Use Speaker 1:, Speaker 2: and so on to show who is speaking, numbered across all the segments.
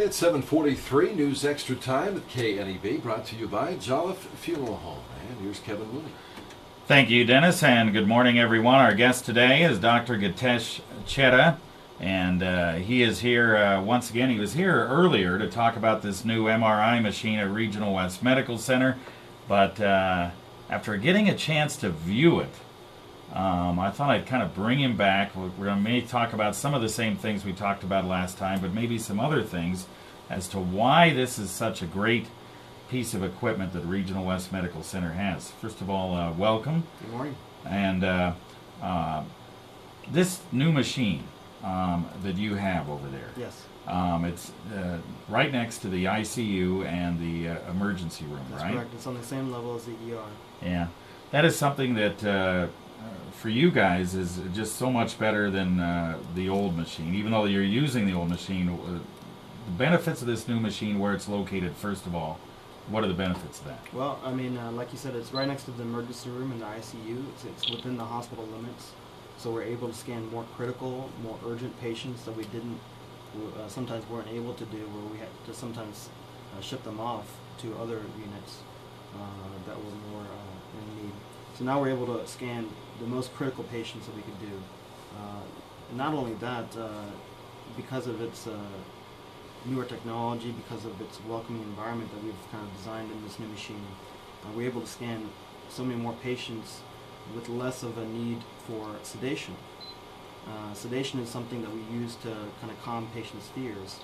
Speaker 1: It's 7:43, News Extra Time at KNEB, brought to you by Jolliffe Funeral Home. And here's Kevin Mooney.
Speaker 2: Thank you, Dennis, and good morning, everyone. Our guest today is Dr. Gitesh Chheda, and he is here once again. He was here earlier to talk about this new MRI machine at Regional West Medical Center, but after getting a chance to view it, I thought I'd kind of bring him back. We're going to maybe talk about some of the same things we talked about last time, but maybe some other things as to why this is such a great piece of equipment that Regional West Medical Center has. First of all, welcome.
Speaker 3: Good morning.
Speaker 2: And this new machine that you have over there,
Speaker 3: Yes.
Speaker 2: it's right next to the ICU and the emergency room,
Speaker 3: That's
Speaker 2: right?
Speaker 3: correct. It's on the same level as the ER.
Speaker 2: Yeah, that is something that for you guys is just so much better than the old machine. Even though you're using the old machine, the benefits of this new machine, where it's located, first of all, what are the benefits of that?
Speaker 3: Well, I mean, like you said, it's right next to the emergency room and the ICU. It's within the hospital limits, so we're able to scan more critical, more urgent patients that we didn't, sometimes weren't able to do, where we had to sometimes ship them off to other units that were more in need. So now we're able to scan the most critical patients that we could do. Not only that, because of its newer technology, because of its welcoming environment that we've kind of designed in this new machine, we're able to scan so many more patients with less of a need for sedation. Sedation is something that we use to kind of calm patients' fears,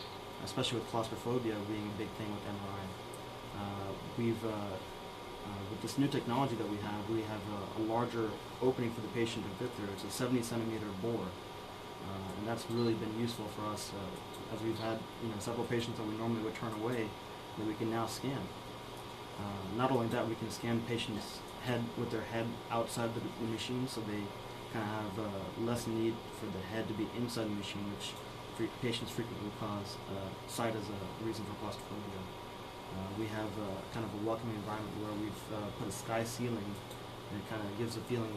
Speaker 3: especially with claustrophobia being a big thing with MRI. With this new technology that we have a larger opening for the patient to fit through. It's a 70-centimeter bore, and that's really been useful for us as we've had several patients that we normally would turn away that we can now scan. Not only that, we can scan patients' head with their head outside the machine, so they kind of have less need for the head to be inside the machine, which patients frequently cause sight as a reason for claustrophobia. We have kind of a welcoming environment where we've put a sky ceiling, and it kind of gives a feeling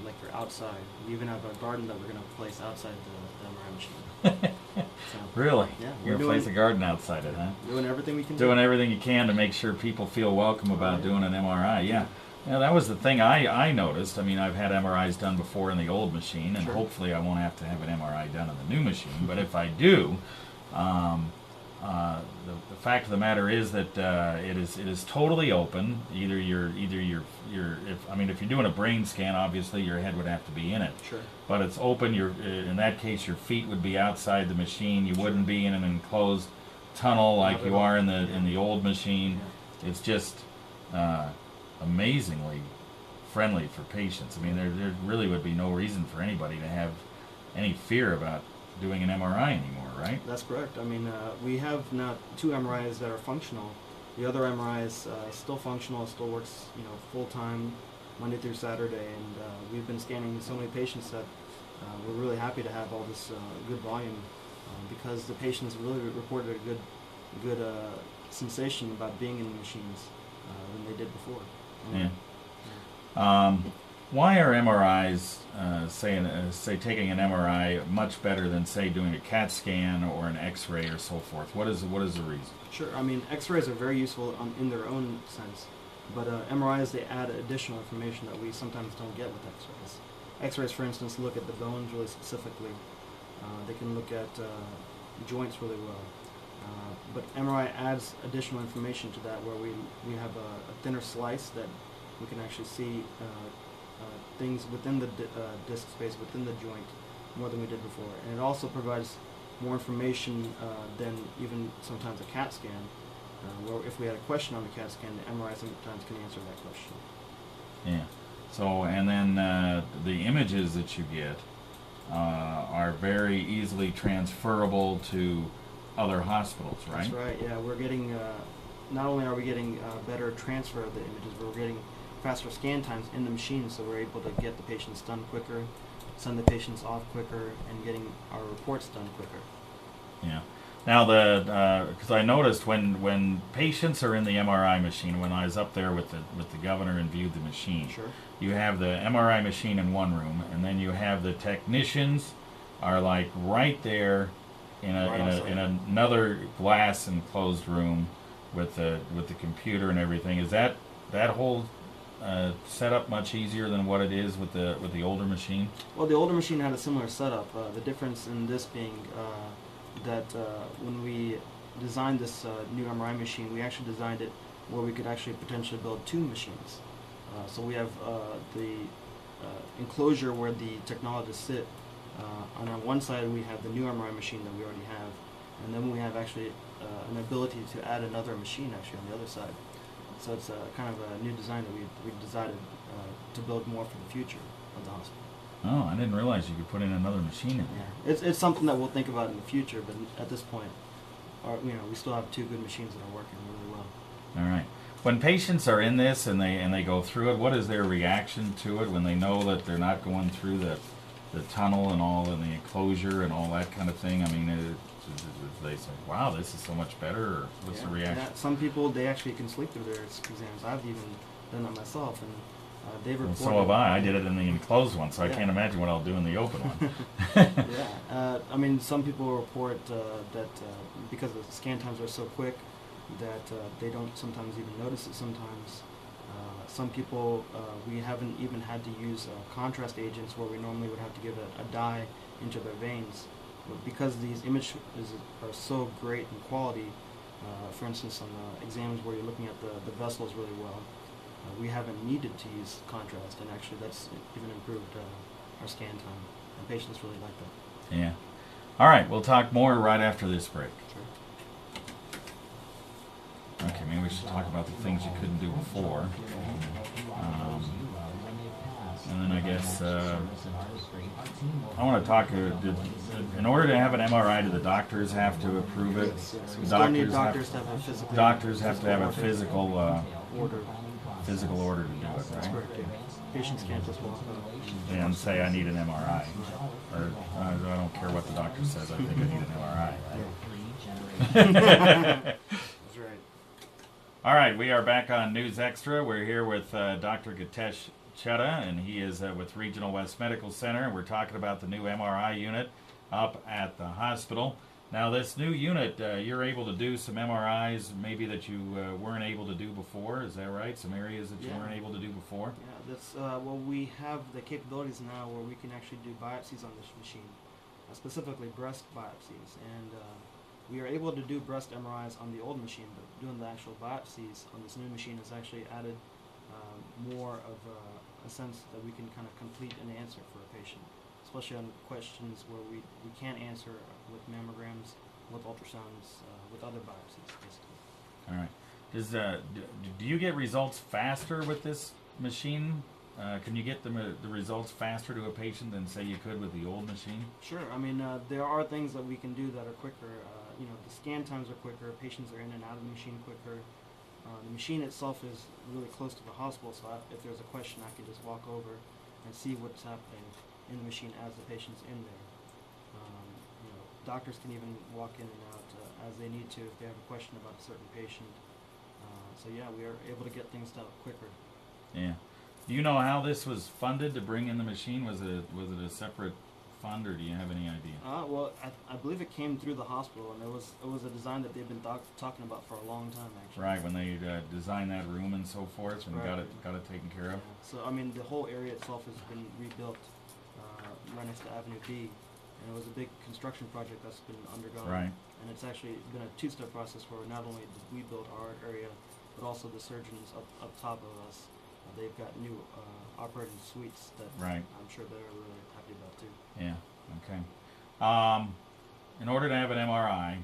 Speaker 3: like you're outside. We even have a garden that we're going to place outside the MRI machine. So,
Speaker 2: Really?
Speaker 3: yeah,
Speaker 2: You're going to place a garden outside it, huh?
Speaker 3: Doing everything we can do.
Speaker 2: Doing everything you can to make sure people feel welcome about doing an MRI. Yeah. Yeah, that was the thing I noticed. I mean, I've had MRIs done before in the old machine, and
Speaker 3: Sure.
Speaker 2: hopefully I won't have to have an MRI done in the new machine. But if I do, the fact of the matter is that it is totally open. Either if you're doing a brain scan, obviously your head would have to be in it.
Speaker 3: Sure.
Speaker 2: But it's open. In that case, your feet would be outside the machine. You wouldn't be in an enclosed tunnel like you are in the old machine. Yeah. It's just amazingly friendly for patients. I mean, there really would be no reason for anybody to have any fear about doing an MRI anymore, right?
Speaker 3: That's correct. I mean, we have now 2 MRIs that are functional. The other MRI is still functional. It still works, full time, Monday through Saturday, and we've been scanning so many patients that we're really happy to have all this good volume because the patients really reported a good sensation about being in the machines than they did before.
Speaker 2: Yeah. Why are MRIs, say taking an MRI, much better than, say, doing a CAT scan or an X-ray or so forth? What is the reason?
Speaker 3: Sure. I mean, X-rays are very useful in their own sense, but MRIs, they add additional information that we sometimes don't get with X-rays. X-rays, for instance, look at the bones really specifically. They can look at joints really well. But MRI adds additional information to that, where we have a thinner slice that we can actually see things within the disc space, within the joint, more than we did before. And it also provides more information than even sometimes a CAT scan, where if we had a question on the CAT scan, the MRI sometimes can answer that question.
Speaker 2: Yeah. So, and then the images that you get are very easily transferable to other hospitals, right?
Speaker 3: That's right, yeah. We're getting, not only are we getting better transfer of the images, but we're getting faster scan times in the machine, so we're able to get the patients done quicker, send the patients off quicker, and getting our reports done quicker.
Speaker 2: Yeah. Now, because I noticed when patients are in the MRI machine, when I was up there with the governor and viewed the machine,
Speaker 3: Sure.
Speaker 2: You have the MRI machine in one room, and then you have the technicians are like right there in
Speaker 3: Right outside.
Speaker 2: in another glass enclosed room with the computer and everything. Is that whole setup much easier than what it is with the older machine?
Speaker 3: Well, the older machine had a similar setup. The difference in this being that when we designed this new MRI machine, we actually designed it where we could actually potentially build two machines. So we have the enclosure where the technologists sit. On one side, we have the new MRI machine that we already have, and then we have actually an ability to add another machine actually on the other side. So it's kind of a new design that we decided to build more for the future of the hospital.
Speaker 2: Oh, I didn't realize you could put in another machine in there.
Speaker 3: Yeah, it's something that we'll think about in the future, but at this point, we still have two good machines that are working really well.
Speaker 2: All right. When patients are in this and they go through it, what is their reaction to it when they know that they're not going through the tunnel and all and the enclosure and all that kind of thing? I mean, they say, "Wow, this is so much better." Or what's the reaction?
Speaker 3: Yeah, some people, they actually can sleep through their exams. I've even done that myself, and they've
Speaker 2: Well,
Speaker 3: reported.
Speaker 2: so have I. I did it in the enclosed one, so I
Speaker 3: Yeah.
Speaker 2: can't imagine what I'll do in the open one.
Speaker 3: Yeah, I mean, some people report that because the scan times are so quick that they don't sometimes even notice it sometimes. Some people, we haven't even had to use contrast agents where we normally would have to give a dye into their veins. But because these images are so great in quality, for instance, on exams where you're looking at the vessels really well, we haven't needed to use contrast, and actually that's even improved our scan time, and patients really like that.
Speaker 2: Yeah. All right, we'll talk more right after this break.
Speaker 3: Sure.
Speaker 2: Okay, maybe we should talk about the things you couldn't do before. And then I guess I want to talk. In order to have an MRI, do the doctors have to approve it?
Speaker 3: Yes, we
Speaker 2: The
Speaker 3: still need
Speaker 2: doctors
Speaker 3: doctors to have a physical.
Speaker 2: Doctors have to have a physical
Speaker 3: order.
Speaker 2: physical order to do it,
Speaker 3: That's
Speaker 2: right?
Speaker 3: correct. Yeah. Patients can't just walk up.
Speaker 2: And say I need an MRI, or I don't care what the doctor says. I think I need an MRI.
Speaker 3: That's right.
Speaker 2: All right, we are back on News Extra. We're here with Dr. Gitesh Chheda, and he is with Regional West Medical Center, and we're talking about the new MRI unit up at the hospital. Now, this new unit, you're able to do some MRIs maybe that you weren't able to do before. Is that right? Some areas that you weren't able to do before?
Speaker 3: Yeah, that's well, we have the capabilities now where we can actually do biopsies on this machine, specifically breast biopsies, and we are able to do breast MRIs on the old machine, but doing the actual biopsies on this new machine has actually added more of a sense that we can kind of complete an answer for a patient, especially on questions where we can't answer with mammograms, with ultrasounds, with other biopsies, basically.
Speaker 2: All right. Does do you get results faster with this machine? Can you get the results faster to a patient than say you could with the old machine?
Speaker 3: Sure. I mean, there are things that we can do that are quicker. The scan times are quicker. Patients are in and out of the machine quicker. The machine itself is really close to the hospital, so if there's a question, I can just walk over and see what's happening in the machine as the patient's in there. Doctors can even walk in and out as they need to if they have a question about a certain patient. So yeah, we are able to get things done quicker.
Speaker 2: Yeah. Do you know how this was funded to bring in the machine? Was it a separate fund, or do you have any idea?
Speaker 3: Well, I believe it came through the hospital, and it was a design that they've been talking about for a long time, actually.
Speaker 2: Right, when they designed that room and so forth, and
Speaker 3: Right.
Speaker 2: got it taken care of.
Speaker 3: Yeah. So I mean, the whole area itself has been rebuilt right next to Avenue B, and it was a big construction project that's been undergone.
Speaker 2: Right.
Speaker 3: And it's actually been a two-step process where not only did we build our area, but also the surgeons up top of us. They've got new operating suites that
Speaker 2: Right.
Speaker 3: I'm sure they're really happy about too.
Speaker 2: Yeah. Okay. In order to have an MRI,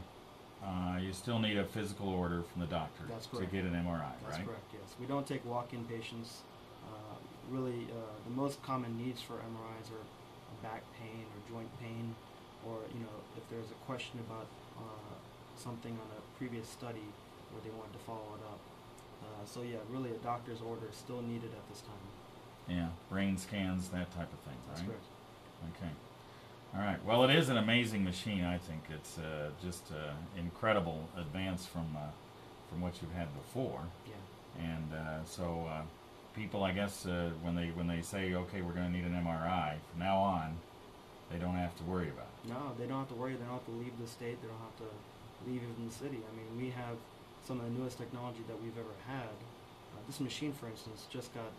Speaker 2: you still need a physical order from the doctor
Speaker 3: That's
Speaker 2: to
Speaker 3: correct.
Speaker 2: get an MRI,
Speaker 3: That's
Speaker 2: right?
Speaker 3: correct, yes. We don't take walk-in patients. Really, the most common needs for MRIs are back pain or joint pain, or if there's a question about something on a previous study where they wanted to follow it up. So yeah, really a doctor's order is still needed at this time.
Speaker 2: Yeah, brain scans, that type of thing,
Speaker 3: That's
Speaker 2: right?
Speaker 3: correct.
Speaker 2: Okay. All right. Well, it is an amazing machine. I think it's just incredible advance from what you've had before.
Speaker 3: Yeah.
Speaker 2: And so people, I guess, when they say, okay, we're going to need an MRI from now on, they don't have to worry about it.
Speaker 3: No, they don't have to worry. They don't have to leave the state. They don't have to leave even the city. I mean, we have some of the newest technology that we've ever had. This machine, for instance, just got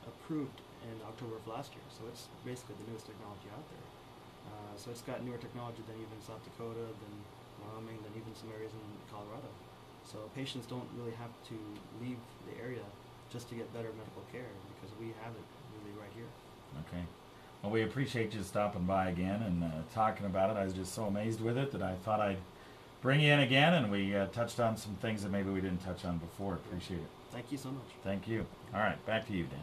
Speaker 3: approved in October of last year, so it's basically the newest technology out there. So it's got newer technology than even South Dakota, than Wyoming, than even some areas in Colorado. So patients don't really have to leave the area just to get better medical care, because we have it really right here.
Speaker 2: Okay. Well, we appreciate you stopping by again and talking about it. I was just so amazed with it that I thought I'd bring you in again, and we touched on some things that maybe we didn't touch on before. Appreciate it.
Speaker 3: Thank you so much.
Speaker 2: Thank you. All right, back to you, Dan.